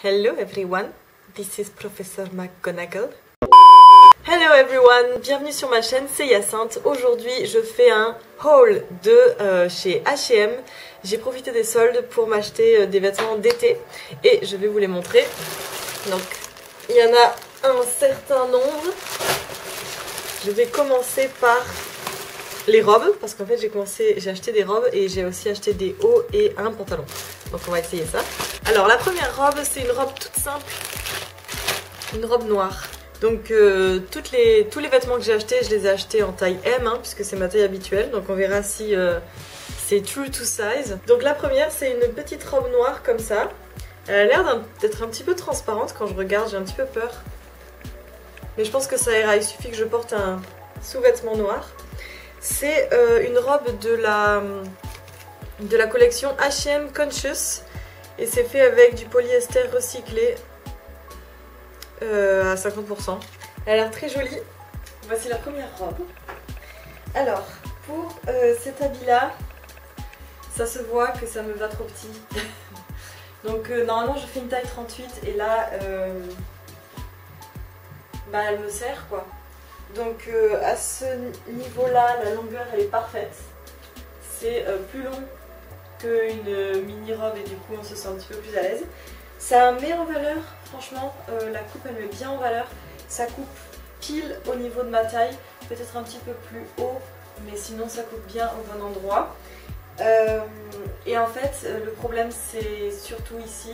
Hello everyone, this is Professor McGonagall. Hello everyone, bienvenue sur ma chaîne, c'est Hyacinthe. Aujourd'hui je fais un haul de chez H&M. J'ai profité des soldes pour m'acheter des vêtements d'été et je vais vous les montrer. Donc il y en a un certain nombre. Je vais commencer par les robes parce qu'en fait j'ai acheté des robes et j'ai aussi acheté des hauts et un pantalon. Donc on va essayer ça. Alors la première robe, c'est une robe toute simple, une robe noire. Donc tous les vêtements que j'ai achetés, je les ai achetés en taille M puisque c'est ma taille habituelle. Donc on verra si c'est true to size. Donc la première, c'est une petite robe noire comme ça. Elle a l'air d'être un petit peu transparente quand je regarde, j'ai un petit peu peur. Mais je pense que ça ira, il suffit que je porte un sous-vêtement noir. C'est une robe de la collection H&M Conscious et c'est fait avec du polyester recyclé à 50%. Elle a l'air très jolie. Voici la première robe. Alors, pour cet habit-là, ça se voit que ça me va trop petit. Donc normalement je fais une taille 38 et là, elle me sert quoi. Donc à ce niveau-là, la longueur elle est parfaite. C'est plus long qu'une mini-robe et du coup on se sent un petit peu plus à l'aise. Ça met en valeur, franchement, la coupe elle met bien en valeur. Ça coupe pile au niveau de ma taille, peut-être un petit peu plus haut, mais sinon ça coupe bien au bon endroit. Et en fait, le problème c'est surtout ici.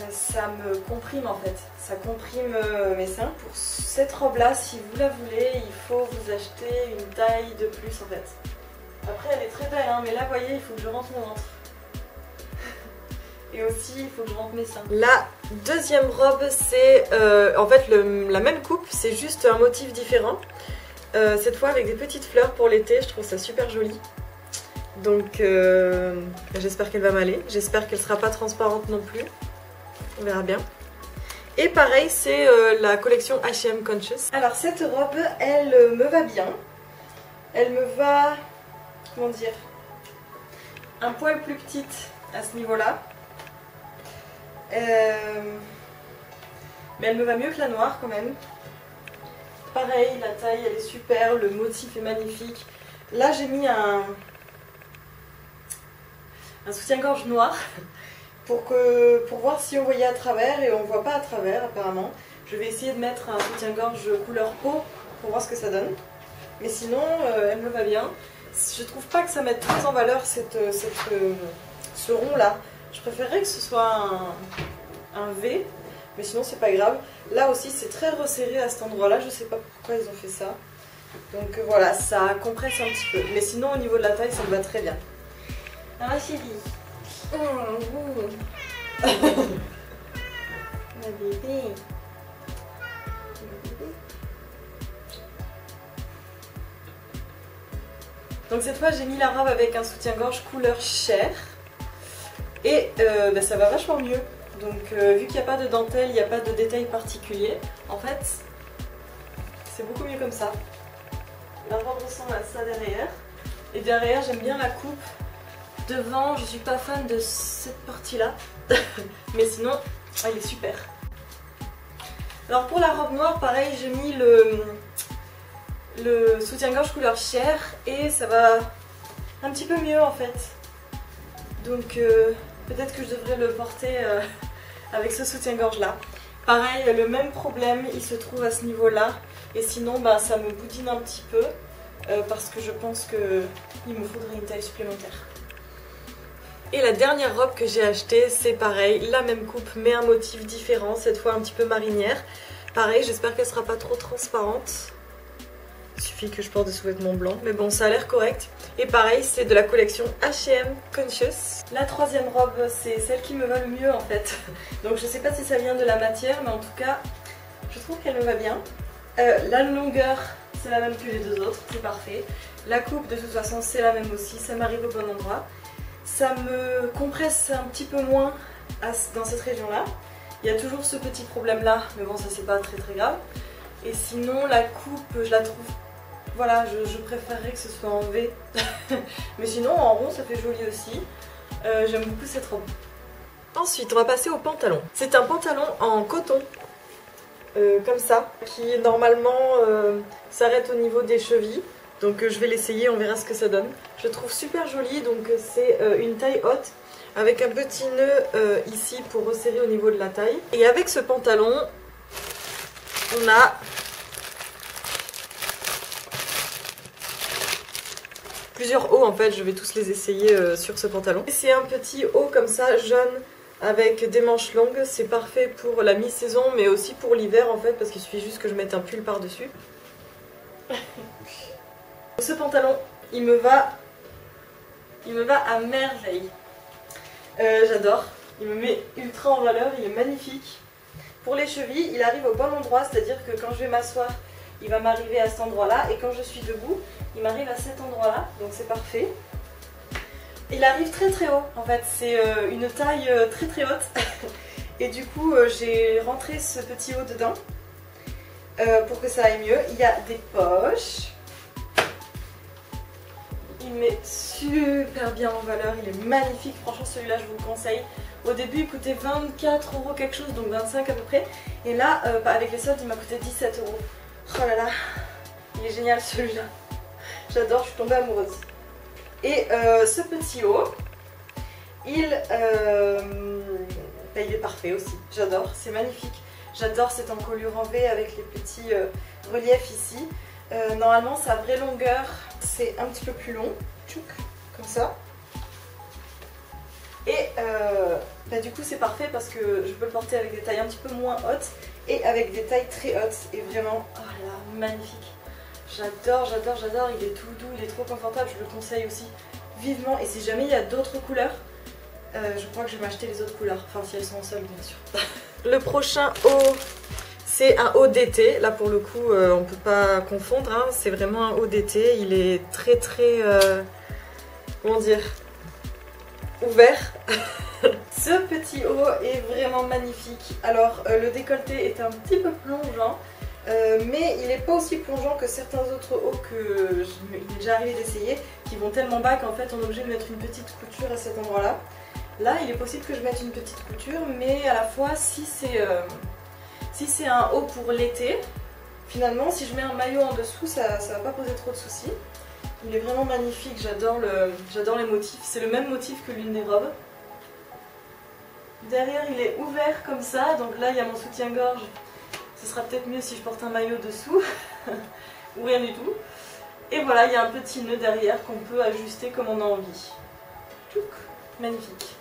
Ça me comprime en fait, ça comprime mes seins. Pour cette robe là, si vous la voulez, il faut vous acheter une taille de plus en fait. Après elle est très belle mais là vous voyez, il faut que je rentre mon ventre. Et aussi il faut que je rentre mes seins. La deuxième robe c'est en fait la même coupe, c'est juste un motif différent. Cette fois avec des petites fleurs pour l'été, je trouve ça super joli. Donc j'espère qu'elle va m'aller, j'espère qu'elle sera pas transparente non plus. On verra bien. Et pareil, c'est la collection H&M Conscious. Alors cette robe, elle me va bien. Elle me va, comment dire, un poil plus petite à ce niveau-là. Mais elle me va mieux que la noire quand même. Pareil, la taille elle est super, le motif est magnifique. Là j'ai mis un soutien-gorge noir. Pour voir si on voyait à travers et on voit pas à travers apparemment. Je vais essayer de mettre un soutien-gorge couleur peau pour voir ce que ça donne. Mais sinon elle me va bien. Je trouve pas que ça mette très en valeur ce rond là. Je préférerais que ce soit un V, mais sinon c'est pas grave. Là aussi c'est très resserré à cet endroit là, je sais pas pourquoi ils ont fait ça. Donc voilà, ça compresse un petit peu. Mais sinon au niveau de la taille ça me va très bien. Ah chérie. Ma bébé. Donc cette fois j'ai mis la robe avec un soutien-gorge couleur chair et ça va vachement mieux. Donc vu qu'il n'y a pas de dentelle, il n'y a pas de détails particuliers, en fait c'est beaucoup mieux comme ça. La robe ressemble à ça derrière et derrière j'aime bien la coupe. Devant, je suis pas fan de cette partie-là, mais sinon, elle est super. Alors pour la robe noire, pareil, j'ai mis le soutien-gorge couleur chair et ça va un petit peu mieux en fait. Donc peut-être que je devrais le porter avec ce soutien-gorge là. Pareil, le même problème, il se trouve à ce niveau-là et sinon, ça me boudine un petit peu parce que je pense qu'il me faudrait une taille supplémentaire. Et la dernière robe que j'ai achetée, c'est pareil, la même coupe mais un motif différent, cette fois un petit peu marinière. Pareil, j'espère qu'elle sera pas trop transparente. Il suffit que je porte des sous-vêtements blancs, mais bon, ça a l'air correct. Et pareil, c'est de la collection H&M Conscious. La troisième robe, c'est celle qui me va le mieux en fait. Donc je sais pas si ça vient de la matière, mais en tout cas, je trouve qu'elle me va bien. La longueur, c'est la même que les deux autres, c'est parfait. La coupe, de toute façon, c'est la même aussi, ça m'arrive au bon endroit. Ça me compresse un petit peu moins dans cette région-là. Il y a toujours ce petit problème-là, mais bon, ça c'est pas très grave. Et sinon, la coupe, je la trouve... Voilà, je préférerais que ce soit en V. Mais sinon, en rond, ça fait joli aussi. J'aime beaucoup cette robe. Ensuite, on va passer au pantalon. C'est un pantalon en coton, comme ça, qui normalement s'arrête au niveau des chevilles. Donc je vais l'essayer, on verra ce que ça donne. Je le trouve super joli, donc c'est une taille haute, avec un petit nœud ici pour resserrer au niveau de la taille. Et avec ce pantalon, on a plusieurs hauts en fait, je vais tous les essayer sur ce pantalon. C'est un petit haut comme ça, jaune, avec des manches longues. C'est parfait pour la mi-saison, mais aussi pour l'hiver en fait, parce qu'il suffit juste que je mette un pull par-dessus. Ce pantalon, il me va à merveille. J'adore, il me met ultra en valeur, il est magnifique. Pour les chevilles, il arrive au bon endroit, c'est-à-dire que quand je vais m'asseoir, il va m'arriver à cet endroit-là, et quand je suis debout, il m'arrive à cet endroit-là, donc c'est parfait. Il arrive très très haut, en fait, c'est une taille très très haute. Et du coup, j'ai rentré ce petit haut dedans pour que ça aille mieux. Il y a des poches. Il met super bien en valeur, il est magnifique, franchement celui-là je vous le conseille. Au début il coûtait 24 € quelque chose, donc 25 à peu près. Et là, avec les soldes, il m'a coûté 17 €. Oh là là, il est génial celui-là. J'adore, je suis tombée amoureuse. Et ce petit haut, il est parfait aussi. J'adore, c'est magnifique. J'adore cette encolure en V avec les petits reliefs ici. Normalement sa vraie longueur c'est un petit peu plus long, comme ça. Et du coup c'est parfait parce que je peux le porter avec des tailles un petit peu moins hautes et avec des tailles très hautes. Et vraiment, oh là, magnifique. J'adore, j'adore, j'adore, il est tout doux, il est trop confortable, je le conseille aussi vivement. Et si jamais il y a d'autres couleurs, je crois que je vais m'acheter les autres couleurs, enfin si elles sont en solde bien sûr. Le prochain haut, c'est un haut d'été. Là pour le coup on ne peut pas confondre, hein. C'est vraiment un haut d'été, il est très très, comment dire, ouvert. Ce petit haut est vraiment magnifique. Alors le décolleté est un petit peu plongeant, mais il n'est pas aussi plongeant que certains autres hauts que il m'est déjà arrivé d'essayer, qui vont tellement bas qu'en fait on est obligé de mettre une petite couture à cet endroit là. Là il est possible que je mette une petite couture, mais à la fois si c'est un haut pour l'été, finalement si je mets un maillot en dessous ça va pas poser trop de soucis. Il est vraiment magnifique, j'adore les motifs, c'est le même motif que l'une des robes. Derrière il est ouvert comme ça, donc là il y a mon soutien-gorge. Ce sera peut-être mieux si je porte un maillot dessous, ou rien du tout. Et voilà, il y a un petit nœud derrière qu'on peut ajuster comme on a envie. Tchouk, magnifique.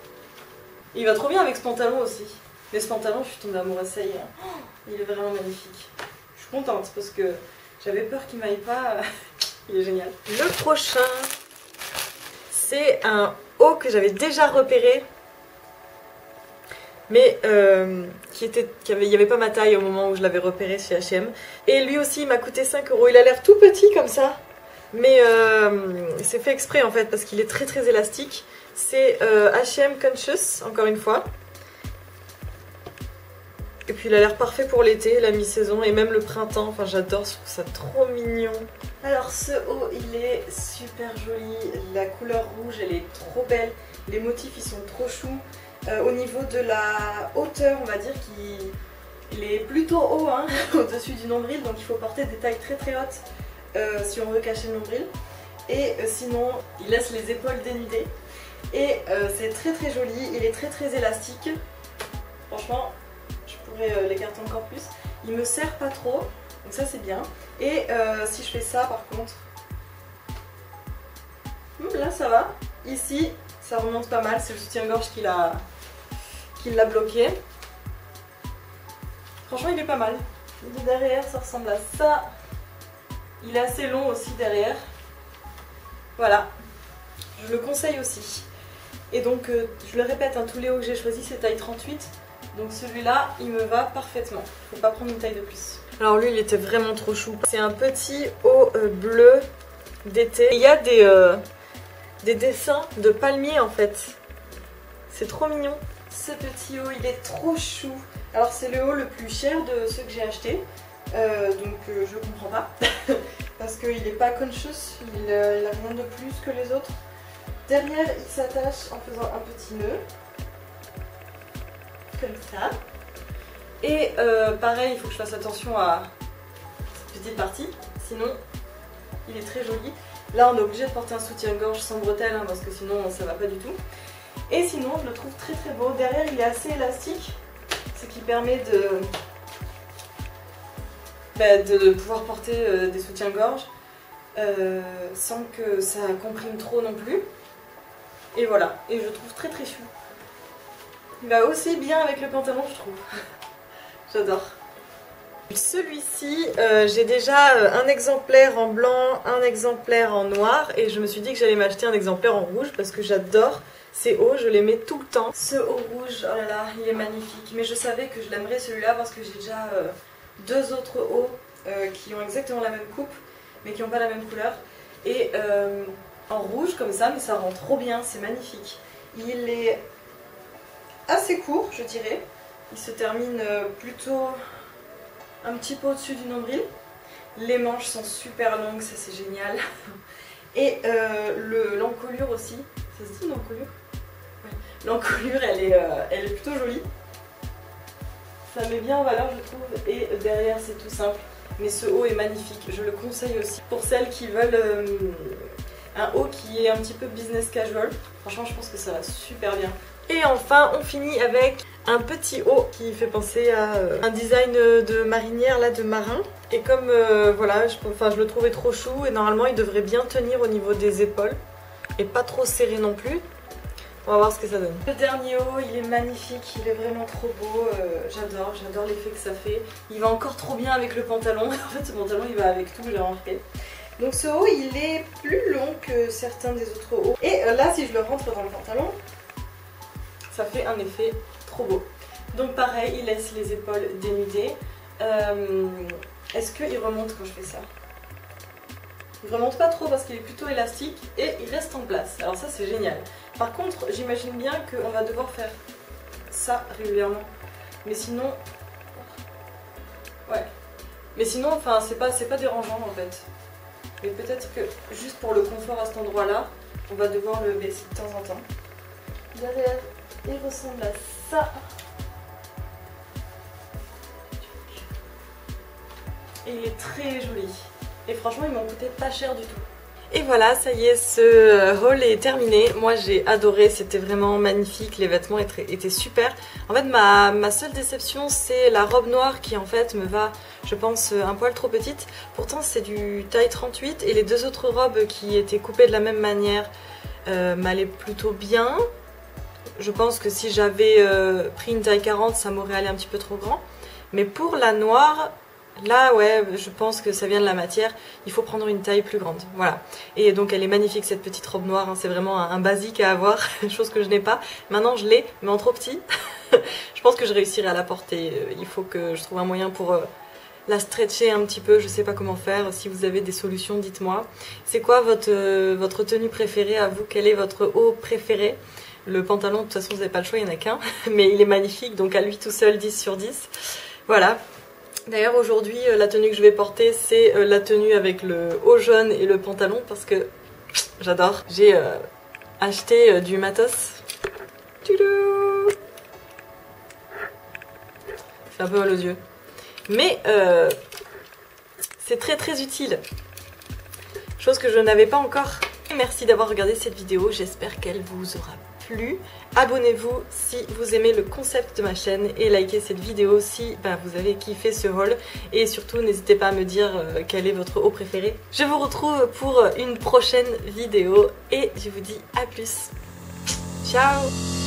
Et il va trop bien avec ce pantalon aussi. Mais ce pantalon, je suis tombée amoureuse, ça y est. Oh, il est vraiment magnifique. Je suis contente parce que j'avais peur qu'il m'aille pas. Il est génial. Le prochain, c'est un haut que j'avais déjà repéré, mais il n'y avait pas ma taille au moment où je l'avais repéré chez H&M. Et lui aussi il m'a coûté 5 €. Il a l'air tout petit comme ça, mais c'est fait exprès en fait parce qu'il est très très élastique. C'est H&M Conscious, encore une fois. Et puis il a l'air parfait pour l'été, la mi-saison et même le printemps. Enfin j'adore, je trouve ça trop mignon. Alors ce haut il est super joli, la couleur rouge elle est trop belle, les motifs ils sont trop choux. Au niveau de la hauteur on va dire qu'il est plutôt haut hein, au-dessus du nombril, donc il faut porter des tailles très très hautes si on veut cacher le nombril. Et sinon il laisse les épaules dénudées. Et c'est très très joli, il est très très élastique. Franchement je pourrais l'écarter encore plus. Il me serre pas trop, donc ça c'est bien. Et si je fais ça par contre, là ça va. Ici ça remonte pas mal, c'est le soutien-gorge qui l'a bloqué. Franchement il est pas mal. De derrière ça ressemble à ça. Il est assez long aussi derrière. Voilà, je le conseille aussi. Et donc je le répète, hein, tous les hauts que j'ai choisis c'est taille 38. Donc celui-là il me va parfaitement. Faut pas prendre une taille de plus. Alors lui il était vraiment trop chou. C'est un petit haut bleu d'été. Il y a des dessins de palmiers en fait. C'est trop mignon. Ce petit haut il est trop chou. Alors c'est le haut le plus cher de ceux que j'ai acheté. Donc je comprends pas. Parce qu'il n'est pas conscious. Il a rien de plus que les autres. Derrière il s'attache en faisant un petit nœud. comme ça. Et pareil, il faut que je fasse attention à cette petite partie, sinon il est très joli. Là on est obligé de porter un soutien-gorge sans bretelles hein, parce que sinon ça va pas du tout. Et sinon je le trouve très très beau. Derrière il est assez élastique, ce qui permet de pouvoir porter des soutiens-gorge sans que ça comprime trop non plus. Et voilà, et je le trouve très très chou. Il va aussi bien avec le pantalon je trouve. J'adore. Celui-ci, j'ai déjà un exemplaire en blanc, un exemplaire en noir et je me suis dit que j'allais m'acheter un exemplaire en rouge parce que j'adore ces hauts, je les mets tout le temps. Ce haut rouge, oh là là, il est magnifique. Mais je savais que je l'aimerais celui-là parce que j'ai déjà deux autres hauts qui ont exactement la même coupe mais qui n'ont pas la même couleur. Et en rouge comme ça, mais ça rend trop bien, c'est magnifique. Il est assez court, je dirais. Il se termine plutôt un petit peu au-dessus du nombril. Les manches sont super longues, ça c'est génial. Et l'encolure aussi. Ça se dit l'encolure? Ouais. L'encolure elle est plutôt jolie. Ça met bien en valeur je trouve. Et derrière c'est tout simple. Mais ce haut est magnifique. Je le conseille aussi pour celles qui veulent un haut qui est un petit peu business casual. Franchement je pense que ça va super bien. Et enfin on finit avec un petit haut qui fait penser à un design de marinière là, de marin. Et comme voilà, je le trouvais trop chou et normalement il devrait bien tenir au niveau des épaules et pas trop serré non plus. On va voir ce que ça donne. Le dernier haut il est magnifique, il est vraiment trop beau, j'adore l'effet que ça fait. Il va encore trop bien avec le pantalon, en fait ce pantalon il va avec tout, j'ai remarqué. Donc ce haut il est plus long que certains des autres hauts. Et là si je le rentre dans le pantalon, ça fait un effet trop beau. Donc pareil, il laisse les épaules dénudées. Est-ce qu'il remonte quand je fais ça? Il remonte pas trop parce qu'il est plutôt élastique et il reste en place. Alors ça c'est génial. Par contre, j'imagine bien qu'on va devoir faire ça régulièrement. Mais sinon... Ouais. Mais sinon, enfin, c'est pas dérangeant en fait. Mais peut-être que juste pour le confort à cet endroit-là, on va devoir le baisser de temps en temps. Derrière, il ressemble à ça. Et il est très joli. Et franchement, ils m'ont coûté pas cher du tout. Et voilà, ça y est, ce haul est terminé. Moi, j'ai adoré, c'était vraiment magnifique. Les vêtements étaient super. En fait, ma seule déception, c'est la robe noire qui, en fait, me va, je pense, un poil trop petite. Pourtant, c'est du taille 38 et les deux autres robes qui étaient coupées de la même manière m'allaient plutôt bien. Je pense que si j'avais pris une taille 40, ça m'aurait allé un petit peu trop grand. Mais pour la noire... Là, ouais, je pense que ça vient de la matière. Il faut prendre une taille plus grande. Voilà. Et donc, elle est magnifique, cette petite robe noire. Hein. C'est vraiment un basique à avoir, chose que je n'ai pas. Maintenant, je l'ai, mais en trop petit. Je pense que je réussirai à la porter. Il faut que je trouve un moyen pour la stretcher un petit peu. Je sais pas comment faire. Si vous avez des solutions, dites-moi. C'est quoi votre tenue préférée à vous? Quel est votre haut préféré? Le pantalon, de toute façon, vous n'avez pas le choix, il n'y en a qu'un. Mais il est magnifique, donc à lui tout seul, 10 sur 10. Voilà. D'ailleurs aujourd'hui la tenue que je vais porter c'est la tenue avec le haut jaune et le pantalon parce que j'adore. J'ai acheté du matos. Tudou, c'est un peu mal aux yeux. Mais c'est très très utile. Chose que je n'avais pas encore. Merci d'avoir regardé cette vidéo, j'espère qu'elle vous aura plu. Abonnez-vous si vous aimez le concept de ma chaîne et likez cette vidéo si vous avez kiffé ce haul. Et surtout n'hésitez pas à me dire quel est votre haut préféré. Je vous retrouve pour une prochaine vidéo et je vous dis à plus. Ciao!